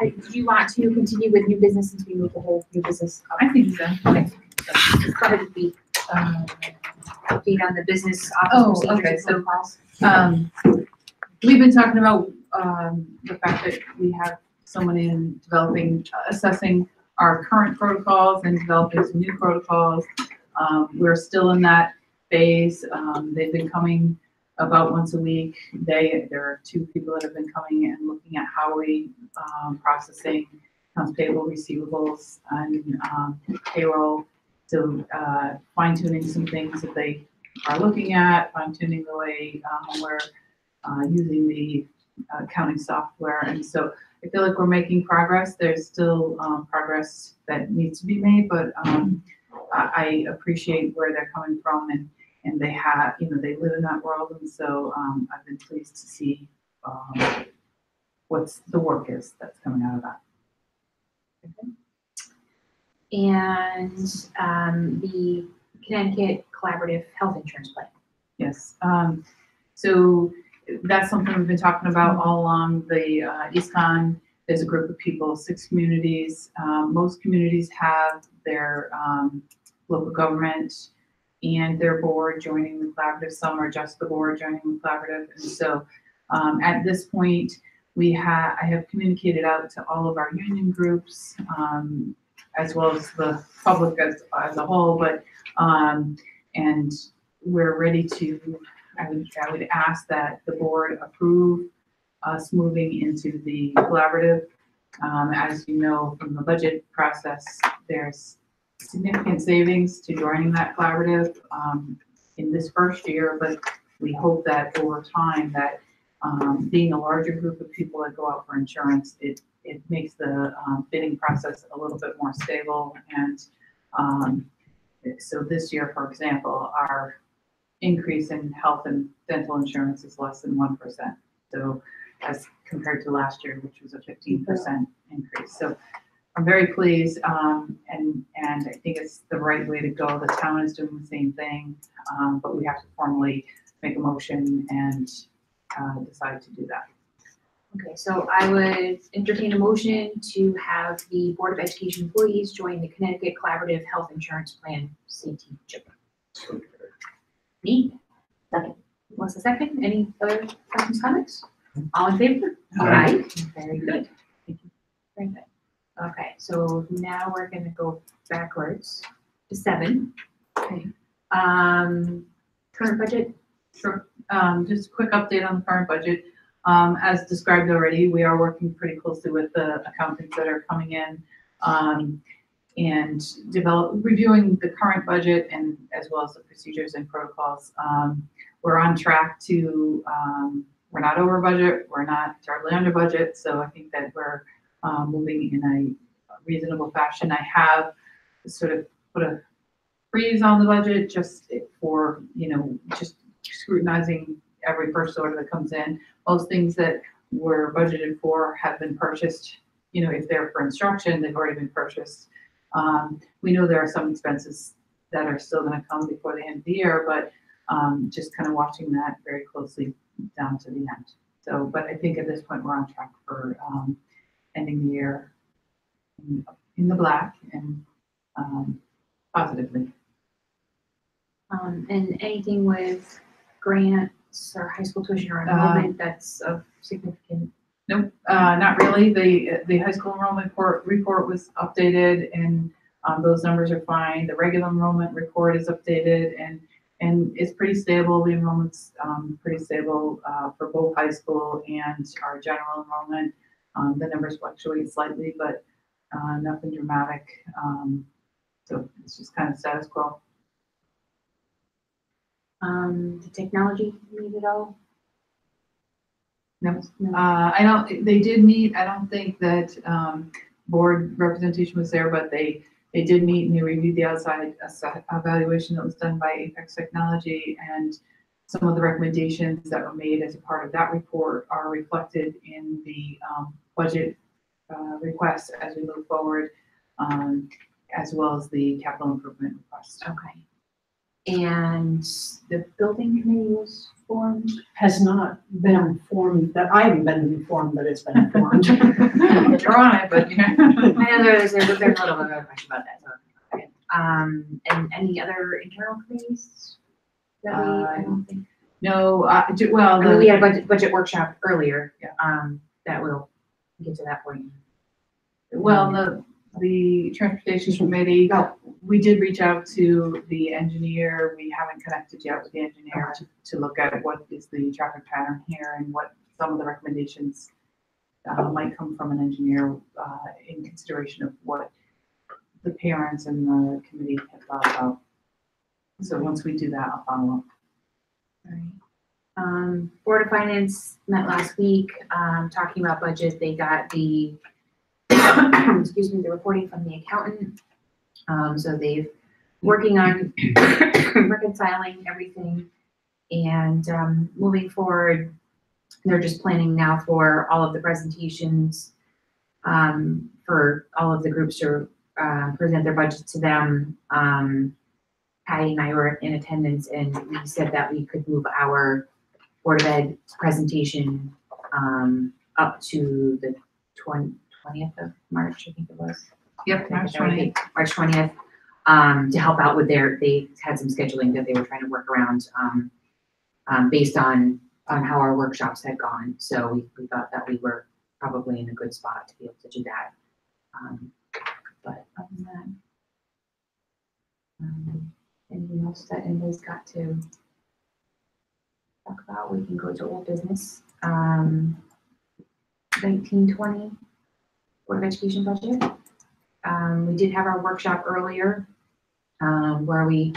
And do you want to continue with new business since we moved the whole new business up? I think so. Okay. So, go ahead with the update on the business Oh, office okay, procedures and so- protocols. We've been talking about the fact that we have someone in developing, assessing our current protocols and developing some new protocols. We're still in that phase. They've been coming about once a week. There are 2 people that have been coming and looking at how we processing accounts payable, receivables, and payroll. So fine tuning some things that they are looking at, fine tuning the way we're using the accounting software. And so I feel like we're making progress. There's still progress that needs to be made, but I appreciate where they're coming from, and they have, they live in that world. And so I've been pleased to see what's the work is that's coming out of that. And the Connecticut Collaborative Health Insurance Plan. Yes. So that's something we've been talking about all along the EastCon. There's a group of people, 6 communities. Most communities have their local government and their board joining the collaborative. Some are just the board joining the collaborative. And so at this point, I have communicated out to all of our union groups, as well as the public as a whole, but and we're ready to, I would ask that the board approve us moving into the collaborative. As you know from the budget process, there's significant savings to joining that collaborative in this first year, but we hope that over time that being a larger group of people that go out for insurance, it makes the bidding process a little bit more stable. And so this year, for example, our increase in health and dental insurance is less than 1%. So as compared to last year, which was a 15% increase. So I'm very pleased, and I think it's the right way to go. The town is doing the same thing, but we have to formally make a motion and decide to do that. Okay, so I would entertain a motion to have the Board of Education employees join the Connecticut Collaborative Health Insurance Plan, CT CHIP. Me? Second. Melissa, second. Any other questions, comments? All in favor? Aye. Very good. Thank you. Very good. Okay, so now we're gonna go backwards to 7. Okay. Current budget? Sure. Just a quick update on the current budget. As described already, we are working pretty closely with the accountants that are coming in and reviewing the current budget and as well as the procedures and protocols. We're on track to, we're not over budget, we're not terribly under budget, so I think that we're moving in a reasonable fashion. I have sort of put a freeze on the budget just for, just scrutinizing every first order that comes in. Most things that were budgeted for have been purchased. If they're for instruction, they've already been purchased. We know there are some expenses that are still going to come before the end of the year, but just kind of watching that very closely down to the end. So, but I think at this point we're on track for ending the year in the black and positively. And anything with grants or high school tuition or enrollment that's of significant? Nope, not really. The high school enrollment report was updated and those numbers are fine. The regular enrollment report is updated and it's pretty stable. The enrollment's pretty stable for both high school and our general enrollment. The numbers fluctuate slightly, but nothing dramatic. So it's just kind of status quo. The technology need at all? No, I don't, they did meet, I don't think that, board representation was there, but they did meet and they reviewed the outside evaluation that was done by Apex Technology, and some of the recommendations that were made as a part of that report are reflected in the, budget, request as we move forward, as well as the capital improvement request. Okay. And the building committee was formed? Has not been informed, that I haven't been informed that it's been informed. You're on it, but yeah. I know there's a little bit of a question about that, so, okay. And any other internal committees that I don't think? No, well, I mean, we had a budget workshop earlier. Yeah. That we'll get to that point. Well, the transportation committee, we did reach out to the engineer. We haven't connected yet with the engineer to look at what is the traffic pattern here and what some of the recommendations might come from an engineer in consideration of what the parents and the committee have thought about. So once we do that, I'll follow up. All right. Board of Finance met last week, talking about budget. They got the, excuse me, the reporting from the accountant. So they've working on reconciling everything and moving forward. They're just planning now for all of the presentations for all of the groups to present their budget to them. Patty and I were in attendance and we said that we could move our Board of Ed presentation up to the 20th of March, I think it was. Yep, March 20th. March 20th, to help out with they had some scheduling that they were trying to work around based on how our workshops had gone. So we thought that we were probably in a good spot to be able to do that. But other than that, anything else that anybody's got to talk about? We can go to old business. 1920 Board of Education budget. We did have our workshop earlier where we,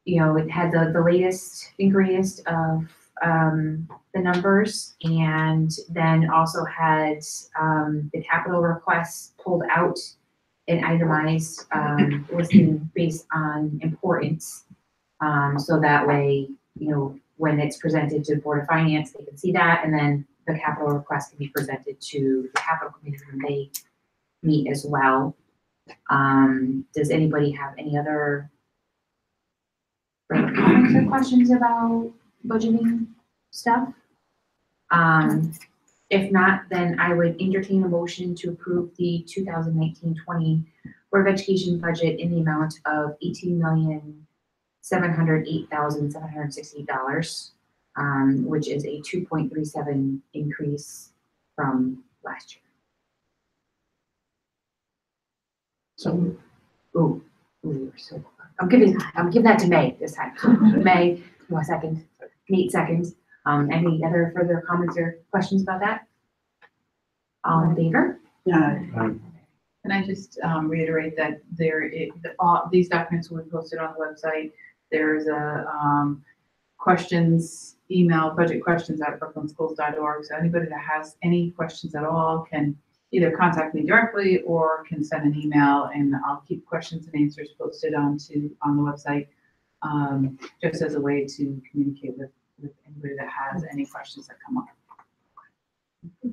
it had the latest and greatest of the numbers, and then also had the capital requests pulled out and itemized listing based on importance. So that way, when it's presented to the Board of Finance, they can see that, and then the capital request can be presented to the capital committee when they meet as well. Does anybody have any other comments or questions about budgeting stuff? If not, then I would entertain a motion to approve the 2019-20 Board of Education budget in the amount of $18,708,768, which is a 2.37 increase from last year. So, Ooh, you're so close. I'm giving that to May this time. May, 1 second, Nate second. Any other further comments or questions about that? All in favor? yeah, Can I just reiterate that these documents will be posted on the website. There's a questions email, budget questions at brooklynschools.org. So anybody that has any questions at all can either contact me directly or can send an email, and I'll keep questions and answers posted on the website, just as a way to communicate with anybody that has any questions that come up. All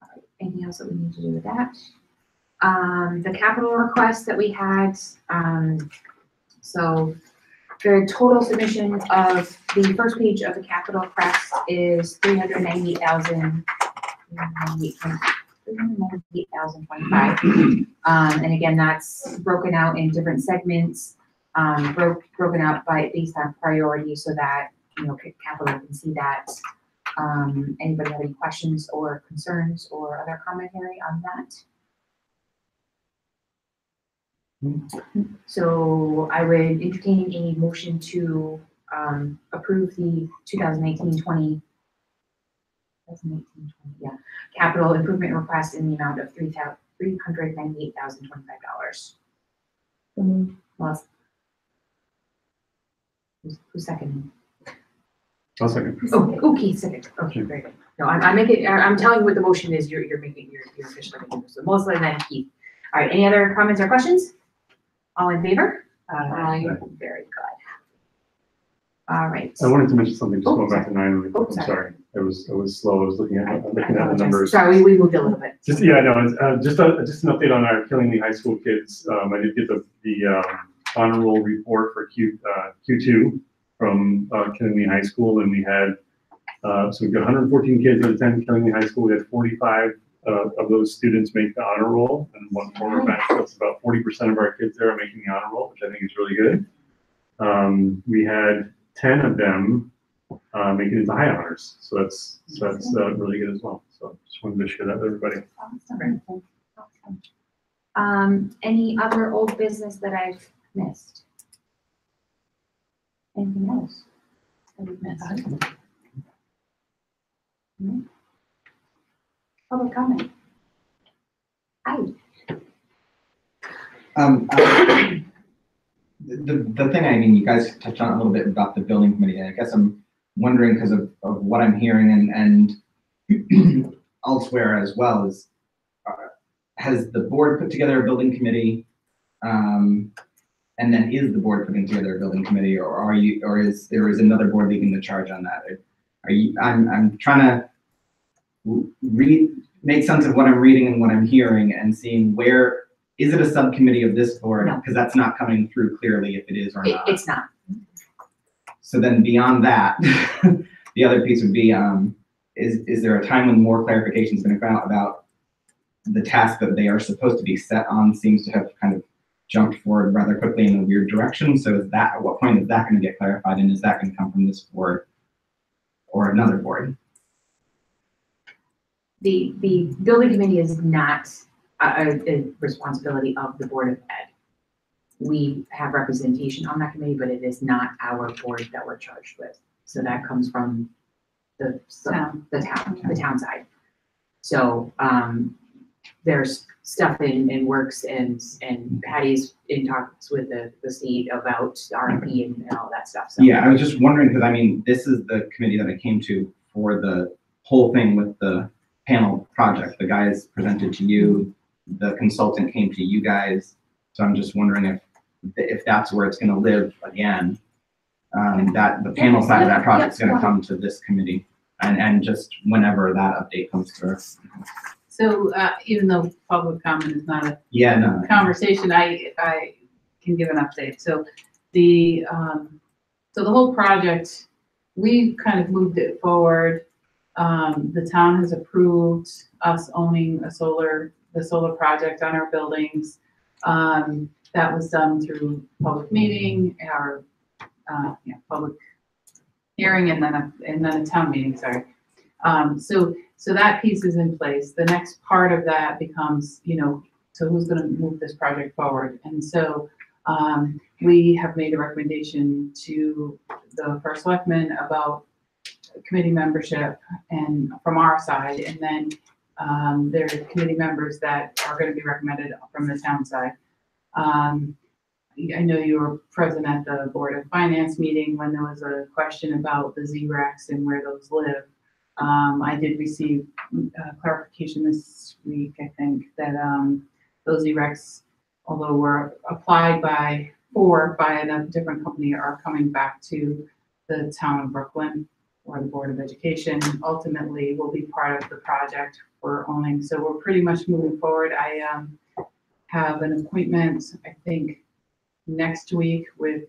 right. Anything else that we need to do with that? The capital request that we had, so the total submission of the first page of the capital request is $398,025. And again, that's broken out in different segments, broken out based on priority, so that capital can see that. Anybody have any questions or concerns or other commentary on that? So I would entertain a motion to approve the 2019-20 capital improvement request in the amount of $398,025. Well, who's seconding? I'll second. Oh, okay, second. Okay, very good. No, I'm telling you what the motion is. You're officially making this. So Melissa and then Keith. All right, any other comments or questions? All in favor? Aye. Very good. All right. I wanted to mention something, just Oh, going back to 9 really quick. Oh, I'm sorry. sorry. I was slow. I was looking at the numbers. Sorry, we moved a little bit. Just, yeah, no, just an update on our Killingly High School kids. I did get the honor roll report for Q2 from Killingly High School, and we had, so we've got 114 kids that attend Killingly High School. We had 45 of those students make the honor roll, and one former batch, that's about 40% of our kids there are making the honor roll, which I think is really good. We had 10 of them make it into high honors, so that's really good as well. So just wanted to share that with everybody. Awesome. Any other old business that I've missed? Anything else that we've missed? No? Public comment. Hi. The thing, I mean, you guys touched on a little bit about the building committee, and I guess I'm wondering, because of what I'm hearing and elsewhere as well, is has the board put together a building committee, and then is the board putting together a building committee, or is there another board leading the charge on that? I'm trying to make sense of what I'm reading and what I'm hearing, and seeing where. Is it a subcommittee of this board? No. Because that's not coming through clearly if it is or not. It's not. So then beyond that, the other piece would be, is there a time when more clarification is going to come out about the task that they are supposed to be set on seems to have kind of jumped forward rather quickly in a weird direction. So is that, at what point is that going to get clarified, and is that going to come from this board or another board? The building committee is not a responsibility of the Board of Ed. We have representation on that committee, but it is not our board that we're charged with. So that comes from the town side. So there's stuff in works, and Patty's in talks with the state about the RFP and all that stuff. So. Yeah, I was just wondering, because I mean, this is the committee that I came to for the whole thing with the panel project. The guys presented to you, the consultant came to you guys. So I'm just wondering if that's where it's going to live again, that the panel side of that project is going to come to this committee, and just whenever that update comes through. So even though public comment is not a conversation, I can give an update. So the whole project, we kind of moved it forward. The town has approved us owning the solar project on our buildings. That was done through public meeting, our public hearing, and then a town meeting. Sorry. So that piece is in place. The next part of that becomes, so who's going to move this project forward? And so we have made a recommendation to the first selectman about committee membership, and from our side, and then there are committee members that are going to be recommended from the town side. I know you were present at the Board of Finance meeting when there was a question about the ZRECs and where those live. I did receive clarification this week, I think, that those ZRECs, although were applied by a different company, are coming back to the town of Brooklyn, or the Board of Education. Ultimately will be part of the project we're owning. So we're pretty much moving forward. I have an appointment, I think, next week with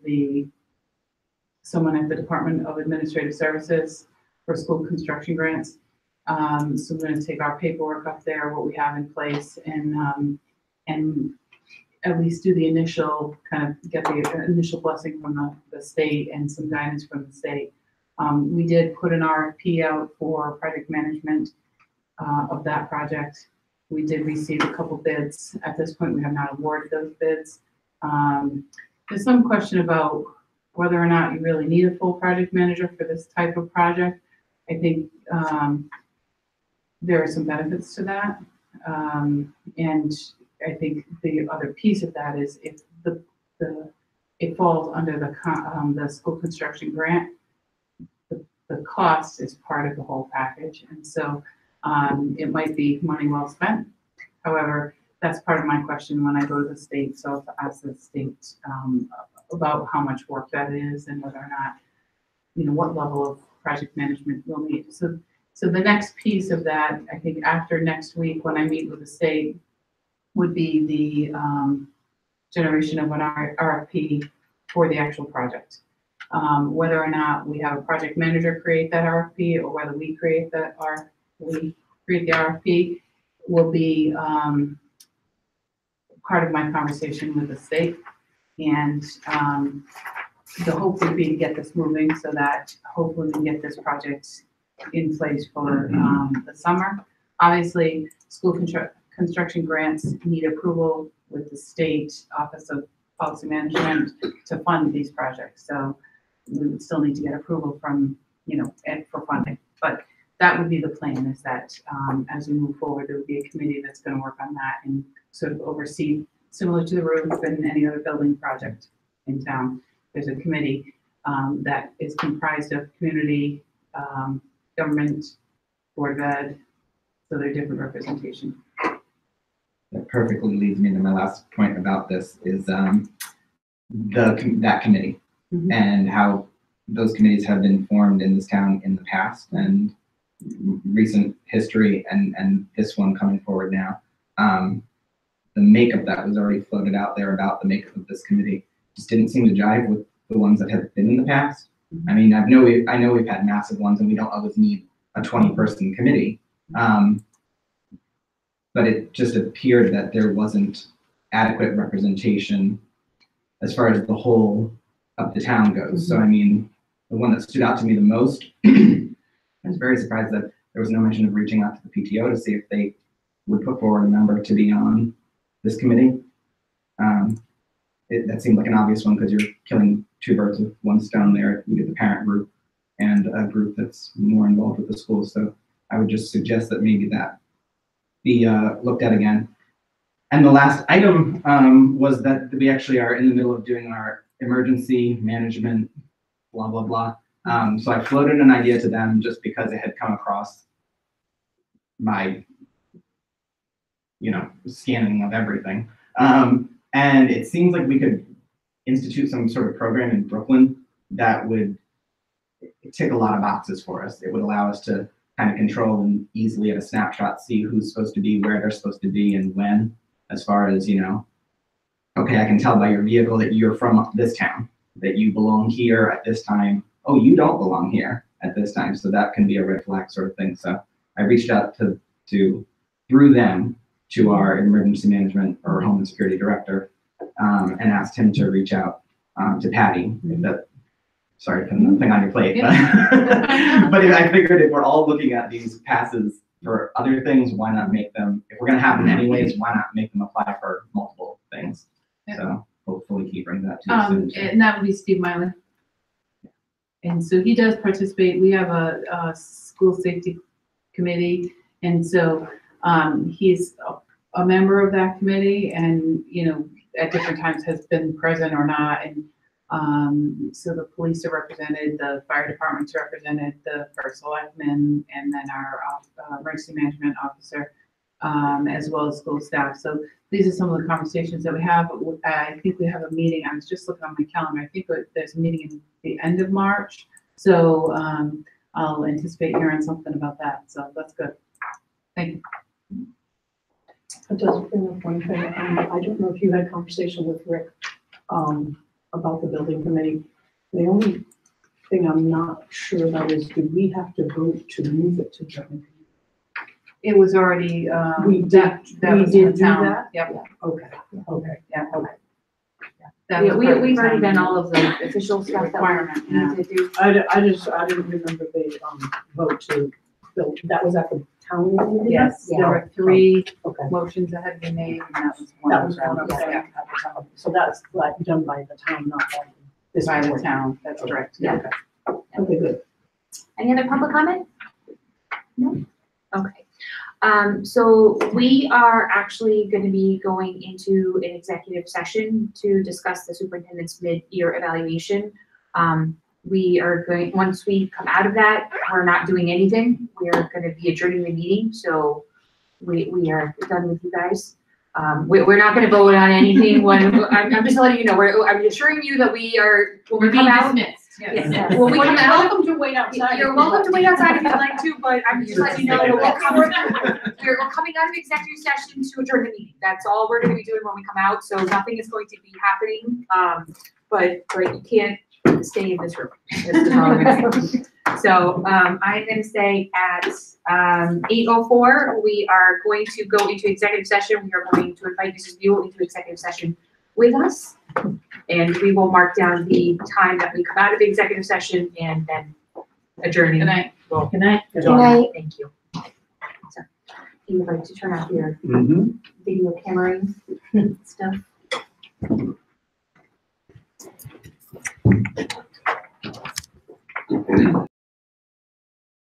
someone at the Department of Administrative Services for school construction grants. So we're going to take our paperwork up there, what we have in place, and at least do the initial, kind of get the initial blessing from the state and some guidance from the state We did put an RFP out for project management of that project. We did receive a couple bids. At this point, we have not awarded those bids. There's some question about whether or not you really need a full project manager for this type of project. I think there are some benefits to that. And I think the other piece of that is if it falls under the school construction grant, the cost is part of the whole package. And so it might be money well spent. However, that's part of my question when I go to the state. So to ask the state about how much work that is and whether or not, what level of project management we'll need. So the next piece of that, I think after next week when I meet with the state, would be the generation of an RFP for the actual project. Whether or not we have a project manager create that RFP or whether we create the RFP will be part of my conversation with the state. And the hope would be to get this moving so that hopefully we can get this project in place for the summer. Obviously, school construction grants need approval with the state Office of Policy Management to fund these projects. So we would still need to get approval from, for funding. But that would be the plan, is that as we move forward, there would be a committee that's going to work on that and sort of oversee, similar to the roof and any other building project in town. There's a committee that is comprised of community, government, Board of Ed, so they're different representation. That perfectly leads me to my last point about this is that committee and how those committees have been formed in this town in the past and recent history and this one coming forward now. The makeup that was already floated out there about the makeup of this committee just didn't seem to jive with the ones that have been in the past. I mean, I know we've had massive ones and we don't always need a 20-person committee. But it just appeared that there wasn't adequate representation as far as the whole of the town goes. So, I mean, the one that stood out to me the most, I was very surprised that there was no mention of reaching out to the PTO to see if they would put forward a member to be on this committee. That seemed like an obvious one because you're killing two birds with one stone there. You get the parent group and a group that's more involved with the school. So I would just suggest that maybe that be looked at again. And the last item was that we actually are in the middle of doing our emergency management, blah, blah, blah. So I floated an idea to them just because it had come across my, scanning of everything. And it seems like we could institute some sort of program in Brooklyn that would tick a lot of boxes for us. It would allow us to kind of control and easily at a snapshot see who's supposed to be, where they're supposed to be, and when, as far as, okay, I can tell by your vehicle that you're from this town, that you belong here at this time. Oh, you don't belong here at this time. So that can be a red flag sort of thing. So I reached out through them to our emergency management or Homeland Security director and asked him to reach out to Patty. Sorry, putting the thing on your plate, but, but I figured if we're all looking at these passes for other things, why not make them, if we're going to have them anyways, why not make them apply for multiple things? Yeah. So hopefully he brings that to you soon. And that would be Steve Miley. And so he does participate. We have a school safety committee, and so he's a member of that committee, and at different times has been present or not. And so the police are represented, the fire department's represented, the first selectman, and then our emergency management officer, as well as school staff. So these are some of the conversations that we have. I think we have a meeting. I was just looking on my calendar. I think there's a meeting in the end of March. So I'll anticipate hearing something about that. So that's good. Thank you. It does bring up one thing. I don't know if you had a conversation with Rick about the building committee. The only thing I'm not sure about is, do we have to vote to move it to building committee? It was already, we did, that we was did in do town. that? Yep. Yeah. Okay, okay, Yeah. okay. That was part of the We've already town done all of the official stuff that requirement, we need to do. I didn't remember the, vote to build, that was at the town meeting? Yes, Yeah. there were 3 Okay. motions that had been made, and that was one That of was them. one of them Yeah, at the town. So that's like done by the town, not by this. by the board. town, that's correct. Yeah. Okay, good. Any other public comment? No? Okay. So we are actually going to be going into an executive session to discuss the superintendent's mid-year evaluation. We are going, once we come out of that, we're not doing anything. We are going to be adjourning the meeting, so we are done with you guys. We're not going to vote on anything when, I'm just letting you know, I'm assuring you that we are, when we come out. Yes. When we Well, come you're out, welcome to wait outside. you're welcome to wait outside if you'd like to, but I'm just letting you know that we're coming out of executive session to adjourn the meeting. That's all we're gonna be doing when we come out, so nothing is going to be happening. But you can't stay in this room. That's all I'm gonna say. So, I'm gonna say at, 8:04, we are going to go into executive session. We are going to invite Mrs. Buell into executive session with us. And we will mark down the time that we come out of the executive session and then adjourning. Good night. Well, Good night. Good night. Thank you. So, you would like to turn off your Mhm. video camera stuff?